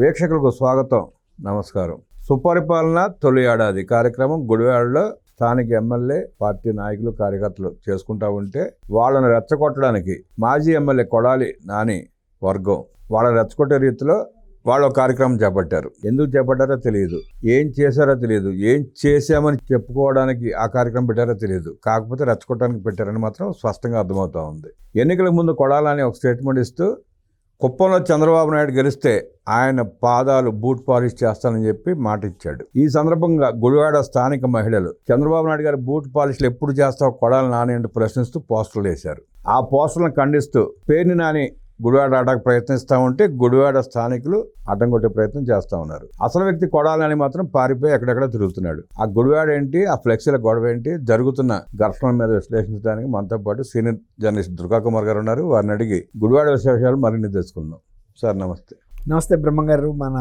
వీక్షకులకు స్వాగతం, నమస్కారం. సుపరిపాలన తొలి ఏడాది కార్యక్రమం గుడివాడలో స్థానిక ఎమ్మెల్యే పార్టీ నాయకులు కార్యకర్తలు చేసుకుంటా ఉంటే వాళ్ళని రెచ్చగొట్టడానికి మాజీ ఎమ్మెల్యే కొడాలి నాని వర్గం వాళ్ళని రెచ్చగొట్టే రీతిలో వాళ్ళు కార్యక్రమం చేపట్టారు. ఎందుకు చేపట్టారో తెలియదు, ఏం చేశారో తెలియదు, ఏం చేశామని చెప్పుకోవడానికి ఆ కార్యక్రమం పెట్టారో తెలియదు. కాకపోతే రెచ్చగొట్టడానికి పెట్టారని మాత్రం స్పష్టంగా అర్థమవుతా ఉంది. ఎన్నికల ముందు కొడాలని ఒక స్టేట్మెంట్ ఇస్తూ కుప్పంలో చంద్రబాబు నాయుడు గెలిస్తే ఆయన పాదాలు బూట్ పాలిష్ చేస్తానని చెప్పి మాట ఇచ్చాడు. ఈ సందర్భంగా గుడివాడ స్థానిక మహిళలు చంద్రబాబు నాయుడు గారి బూట్ పాలిష్లు ఎప్పుడు చేస్తావు కొడాలి నాని అంటూ ప్రశ్నిస్తూ పోస్టర్లు వేశారు. ఆ పోస్టర్లను ఖండిస్తూ పేర్ని నాని గుడివాడ ఆటకు ప్రయత్నిస్తూ ఉంటే గుడివాడ స్థానికులు అడ్డం కొట్టే ప్రయత్నం చేస్తూ ఉన్నారు. అసలు వ్యక్తి కొడాలని మాత్రం పారిపోయి ఎక్కడెక్కడ తిరుగుతున్నాడు. ఆ గుడివాడ ఏంటి, ఆ ఫ్లెక్సీల గొడవ ఏంటి, జరుగుతున్న ఘర్షణల మీద విశ్లేషించడానికి మనతో పాటు సీనియర్ జర్నలిస్ట్ దుర్గా కుమార్ గారు ఉన్నారు. వారిని అడిగి గుడివాడ విశేషాలు మరిన్ని తెలుసుకుందాం. సార్ నమస్తే. నమస్తే బ్రహ్మంగారు, మన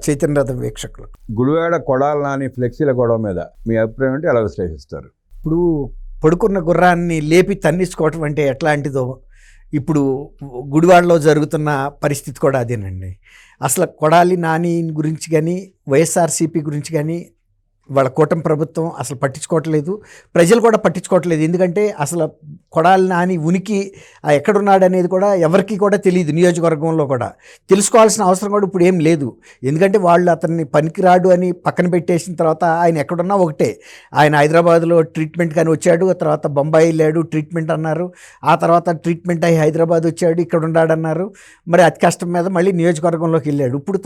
చైతన్య రథ వీక్షకులు. గుడివాడ కొడాలి నాని ఫ్లెక్సీల గొడవ మీద మీ అభిప్రాయం ఏంటి, ఎలా విశ్లేషిస్తారు? ఇప్పుడు పడుకున్న గుర్రాన్ని లేపి తన్నించుకోవటం అంటే ఎట్లాంటిదో ఇప్పుడు గుడివాడలో జరుగుతున్న పరిస్థితి కూడా అదేనండి. అసలు కొడాలి నాని గురించి కానీ వైఎస్ఆర్సీపీ గురించి కానీ వాళ్ళ కూటమి ప్రభుత్వం అసలు పట్టించుకోవట్లేదు, ప్రజలు కూడా పట్టించుకోవట్లేదు. ఎందుకంటే అసలు కొడాలి నాని ఉనికి ఎక్కడున్నాడు అనేది కూడా ఎవరికి కూడా తెలియదు. నియోజకవర్గంలో కూడా తెలుసుకోవాల్సిన అవసరం కూడా ఇప్పుడు ఏం లేదు. ఎందుకంటే వాళ్ళు అతన్ని పనికిరాడు అని పక్కన పెట్టేసిన తర్వాత ఆయన ఎక్కడున్నా ఒకటే. ఆయన హైదరాబాద్లో ట్రీట్మెంట్ కానీ వచ్చాడు, ఆ తర్వాత బొంబాయి వెళ్ళాడు, ట్రీట్మెంట్ అన్నారు, ఆ తర్వాత ట్రీట్మెంట్ అయ్యి హైదరాబాద్ వచ్చాడు, ఇక్కడ ఉన్నాడన్నారు. మరి అతి కష్టం మీద మళ్ళీ నియోజకవర్గంలోకి వెళ్ళాడు. ఇప్పుడు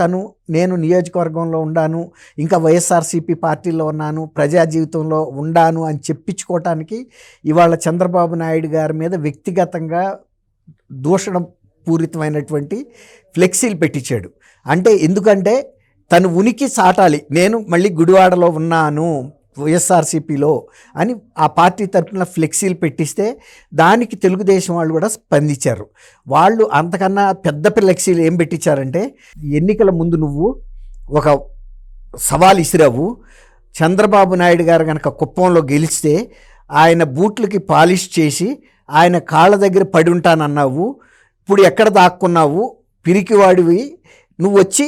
నేను నియోజకవర్గంలో ఉన్నాను, ఇంకా వైఎస్ఆర్సీపీ పార్టీలో ఉన్నాను, ప్రజా జీవితంలో ఉండాను అని చెప్పించుకోవటానికి ఇవాళ చంద్రబాబు నాయుడు గారి మీద వ్యక్తిగతంగా దూషణ పూరితమైనటువంటి ఫ్లెక్సీలు పెట్టించాడు. అంటే ఎందుకంటే తను ఉనికి సాటాలి, నేను మళ్ళీ గుడివాడలో ఉన్నాను వైఎస్ఆర్సీపీలో అని ఆ పార్టీ తరఫున ఫ్లెక్సీలు పెట్టిస్తే దానికి తెలుగుదేశం వాళ్ళు కూడా స్పందించారు. వాళ్ళు అంతకన్నా పెద్ద ఫ్లెక్సీలు ఏం పెట్టించారంటే, ఎన్నికల ముందు నువ్వు ఒక సవాల్ ఇసిరావు, చంద్రబాబు నాయుడు గారు కనుక కుప్పంలో గెలిస్తే ఆయన బూట్లకి పాలిష్ చేసి ఆయన కాళ్ళ దగ్గర పడి ఉంటానన్నావు, ఇప్పుడు ఎక్కడ దాక్కున్నావు, పిరికివాడివి, నువ్వు వచ్చి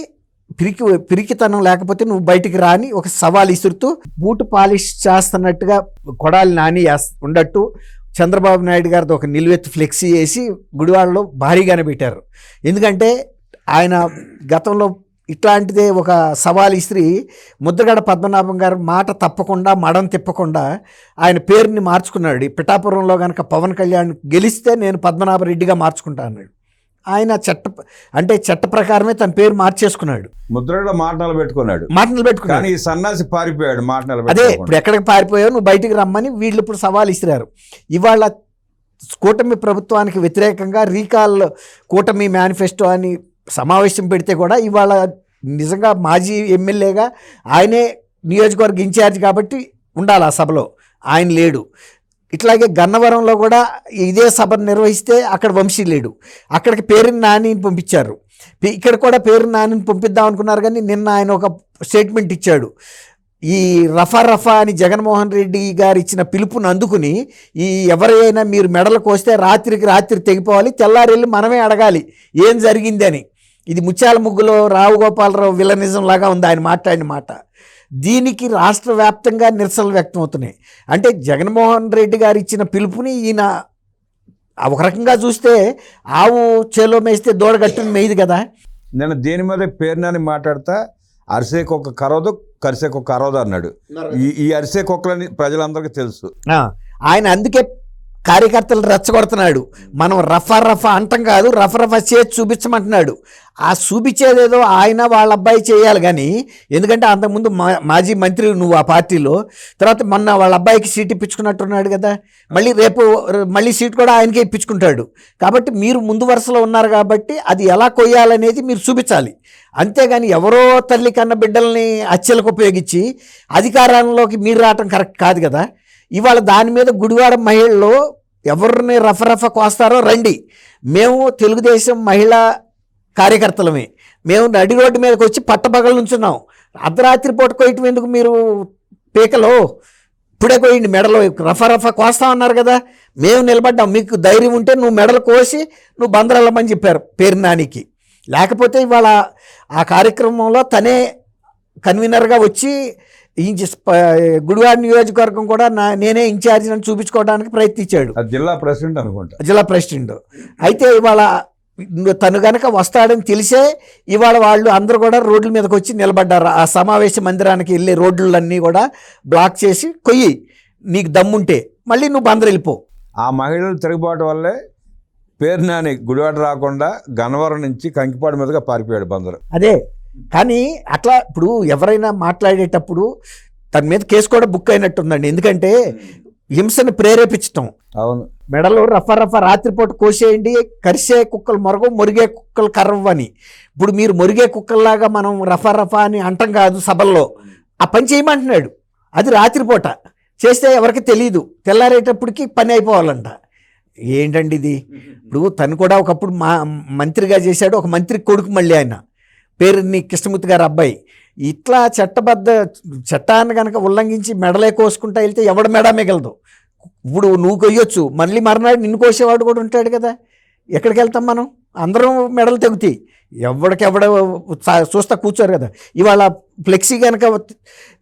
పిరికితనం లేకపోతే నువ్వు బయటికి రాని ఒక సవాల్ ఇసురుతూ బూట్ పాలిష్ చేస్తున్నట్టుగా కొడాలి నాని ఉండట్టు చంద్రబాబు నాయుడు గారితో ఒక నిలువెత్తు ఫ్లెక్సీ వేసి గుడివాడలో భారీగానే పెట్టారు. ఎందుకంటే ఆయన గతంలో ఇట్లాంటిదే ఒక సవాల్ ఇస్త్రీ ముద్రగడ పద్మనాభం గారు మాట తప్పకుండా మడం తిప్పకుండా ఆయన పేరుని మార్చుకున్నాడు. పిఠాపురంలో కనుక పవన్ కళ్యాణ్ గెలిస్తే నేను పద్మనాభరెడ్డిగా మార్చుకుంటా అన్నాడు. ఆయన చట్ట ప్రకారమే తన పేరు మార్చేసుకున్నాడు. ముద్రగడ మాటలు పెట్టుకున్నాడు. ఈ సన్నాసి పారిపోయాడు. అదే ఇప్పుడు ఎక్కడికి పారిపోయావు, నువ్వు బయటికి రమ్మని వీళ్ళు ఇప్పుడు సవాల్ ఇసిరారు. ఇవాళ కూటమి ప్రభుత్వానికి వ్యతిరేకంగా రీకాల్ కూటమి మేనిఫెస్టో అని సమావేశం పెడితే కూడా ఇవాళ నిజంగా మాజీ ఎమ్మెల్యేగా ఆయనే నియోజకవర్గ ఇన్ఛార్జ్ కాబట్టి ఉండాలి ఆ సభలో, ఆయన లేడు. ఇట్లాగే గన్నవరంలో కూడా ఇదే సభను నిర్వహిస్తే అక్కడ వంశీ లేడు, అక్కడికి పేరుని నానిని పంపించారు. ఇక్కడ కూడా పేరుని నానిని పంపిద్దాం అనుకున్నారు, కానీ నిన్న ఆయన ఒక స్టేట్మెంట్ ఇచ్చాడు. ఈ రఫా అని జగన్మోహన్ రెడ్డి గారు ఇచ్చిన పిలుపుని అందుకుని ఎవరైనా మీరు మెడలు కోస్తే రాత్రికి రాత్రి తెగిపోవాలి, తెల్లారెళ్ళి మనమే అడగాలి ఏం జరిగింది అని. ఇది ముత్యాల ముగ్గులో రావు గోపాలరావు విలనిజం లాగా ఉంది ఆయన మాట్లాడిన మాట. దీనికి రాష్ట్ర వ్యాప్తంగా నిరసనలు వ్యక్తం అవుతున్నాయి. అంటే జగన్మోహన్ రెడ్డి గారు ఇచ్చిన పిలుపుని ఈయన ఒక రకంగా చూస్తే ఆవు చేలో మేస్తే దూడగట్టుని మేయదు కదా. నేను దీని మీద పేరునని మాట్లాడతా, అరిసే కుక్క కరవదు, కరిసే కుక్క అరవదు అన్నాడు. ఈ అరిసే కుక్కలని ప్రజలందరికీ తెలుసు. ఆయన అందుకే కార్యకర్తలు రెచ్చగొడుతున్నాడు. మనం రఫా అంటాం కాదు, రఫా చేసి చూపించమంటున్నాడు. ఆ చూపించేదేదో ఆయన వాళ్ళ అబ్బాయి చేయాలి కానీ, ఎందుకంటే అంతకుముందు మాజీ మంత్రి నువ్వు ఆ పార్టీలో, తర్వాత మొన్న వాళ్ళ అబ్బాయికి సీట్ ఇప్పించుకున్నట్టున్నాడు కదా, మళ్ళీ సీట్ కూడా ఆయనకే ఇప్పించుకుంటాడు. కాబట్టి మీరు ముందు వరుసలో ఉన్నారు కాబట్టి అది ఎలా కొయ్యాలనేది మీరు చూపించాలి. అంతేగాని ఎవరో తల్లి కన్న బిడ్డల్ని హత్యలకు ఉపయోగించి అధికారంలోకి మీరు రావటం కరెక్ట్ కాదు కదా. ఇవాళ దాని మీద గుడివాడ మహిళలు ఎవరిని రఫా కోస్తారో రండి, మేము తెలుగుదేశం మహిళా కార్యకర్తలమే, మేము నడి రోడ్డు మీదకి వచ్చి పట్టపగలు నుంచున్నాం. అర్ధరాత్రి పూట కొయ్యటం ఎందుకు మీరు పీకలో, ఇప్పుడే కొయ్యండి మెడలో, రఫా కోస్తామన్నారు కదా, మేము నిలబడ్డాం, మీకు ధైర్యం ఉంటే నువ్వు మెడలు కోసి నువ్వు బందరల్లమని చెప్పారు పేరు నానికి. లేకపోతే ఇవాళ ఆ కార్యక్రమంలో తనే కన్వీనర్గా వచ్చి గుడివాడ నియోజకవర్గం కూడా నేనే ఇన్ఛార్జ్ అని చూపించుకోవడానికి ప్రయత్నించాడు, అది జిల్లా ప్రెసిడెంట్ అనుకుంటా, జిల్లా ప్రెసిడెంట్. అయితే ఇవాళ తను గనక వస్తాడని తెలిసే ఇవాళ వాళ్ళు అందరూ కూడా రోడ్ల మీదకి వచ్చి నిలబడ్డారు. ఆ సమావేశ మందిరానికి వెళ్ళే రోడ్లన్నీ కూడా బ్లాక్ చేసి కొయ్యి, నీకు దమ్ముంటే మళ్ళీ నువ్వు బందరు వెళ్ళిపో. ఆ మహిళలు తిరుగుబాటు వల్లే పేరు నాని గుడివాడ రాకుండా గన్నవరం నుంచి కంకిపాడు మీదుగా పారిపోయాడు బందరు. అదే కానీ అట్లా ఇప్పుడు ఎవరైనా మాట్లాడేటప్పుడు తన మీద కేసు కూడా బుక్ అయినట్టుందండి. ఎందుకంటే హింసను ప్రేరేపించటం. అవును, మెడలో రఫా రాత్రిపూట కోసేయండి, కరిసే కుక్కలు మొరిగే కుక్కలు కర్రవని. ఇప్పుడు మీరు మొరిగే కుక్కల్లాగా మనం రఫా అని అంటాం కాదు సభల్లో, ఆ పని చేయమంటున్నాడు. అది రాత్రిపూట చేస్తే ఎవరికి తెలియదు, తెల్లారేటప్పటికి పని అయిపోవాలంట. ఏంటండి ఇది? ఇప్పుడు తను కూడా ఒకప్పుడు మంత్రిగా చేశాడు, ఒక మంత్రి కొడుకు మళ్ళీ ఆయన పేరుని కృష్ణమూర్తి గారు అబ్బాయి. ఇట్లా చట్టాన్ని కనుక ఉల్లంఘించి మెడలే కోసుకుంటా వెళ్తే ఎవడ మెడ మిగలదు. ఇప్పుడు నువ్వు కొయ్యొచ్చు, మళ్ళీ మర్నాడు నిన్ను కోసేవాడు కూడా ఉంటాడు కదా. ఎక్కడికి వెళ్తాం మనం? అందరం మెడలు తెగుతాయి, ఎవడికెవడ చూస్తా కూర్చోరు కదా. ఇవాళ ఫ్లెక్సీ కనుక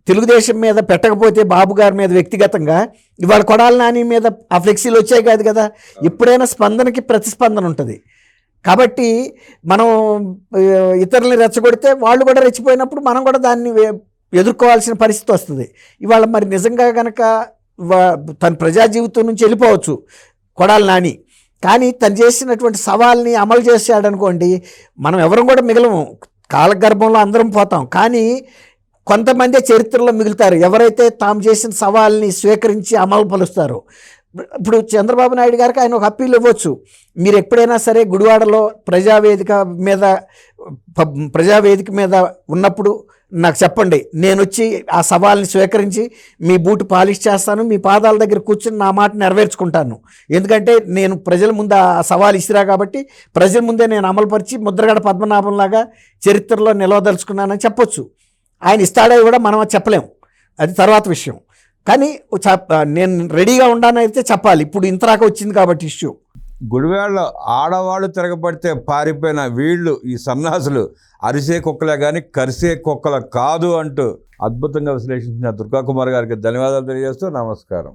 తెలుగుదేశం మీద పెట్టకపోతే బాబు గారి మీద వ్యక్తిగతంగా ఇవాళ కొడాలి నాని మీద ఆ ఫ్లెక్సీలు వచ్చాయి కాదు కదా. ఎప్పుడైనా స్పందనకి ప్రతిస్పందన ఉంటుంది. కాబట్టి మనం ఇతరులని రెచ్చగొడితే వాళ్ళు కూడా రెచ్చిపోయినప్పుడు మనం కూడా దాన్ని ఎదుర్కోవాల్సిన పరిస్థితి వస్తుంది. ఇవాళ మరి నిజంగా కనుక తన ప్రజా జీవితం నుంచి వెళ్ళిపోవచ్చు కొడాలి నాని, కానీ తను చేసినటువంటి సవాల్ని అమలు చేశాడనుకోండి, మనం ఎవరం కూడా మిగలము, కాలగర్భంలో అందరం పోతాం. కానీ కొంతమంది చరిత్రలో మిగులుతారు ఎవరైతే తాము చేసిన సవాల్ని స్వీకరించి అమలు పరుస్తారు. ఇప్పుడు చంద్రబాబు నాయుడు గారికి ఆయన ఒక అప్పీల్ ఇవ్వచ్చు, మీరు ఎప్పుడైనా సరే గుడివాడలో ప్రజావేదిక మీద ఉన్నప్పుడు నాకు చెప్పండి, నేను వచ్చి ఆ సవాల్ని స్వీకరించి మీ బూటు పాలిష్ చేస్తాను, మీ పాదాల దగ్గర కూర్చుని నా మాట నెరవేర్చుకుంటాను. ఎందుకంటే నేను ప్రజల ముందు ఆ సవాల్ ఇసిరా కాబట్టి ప్రజల ముందే నేను అమలుపరిచి ముద్రగడ పద్మనాభంలాగా చరిత్రలో నిలవదలుచుకున్నానని చెప్పొచ్చు. ఆయన ఇస్తాడో కూడా మనం చెప్పలేం, అది తర్వాత విషయం. కానీ నేను రెడీగా ఉండానైతే చెప్పాలి. ఇప్పుడు ఇంతరాక వచ్చింది కాబట్టి ఇష్యూ. గుడివాడలో ఆడవాళ్ళు తిరగబడితే పారిపోయిన వీళ్ళు ఈ సన్నాసులు అరిసే కుక్కలే కానీ కరిసే కుక్కల కాదు అంటూ అద్భుతంగా విశ్లేషించిన దుర్గా కుమార్ గారికి ధన్యవాదాలు తెలియజేస్తూ నమస్కారం.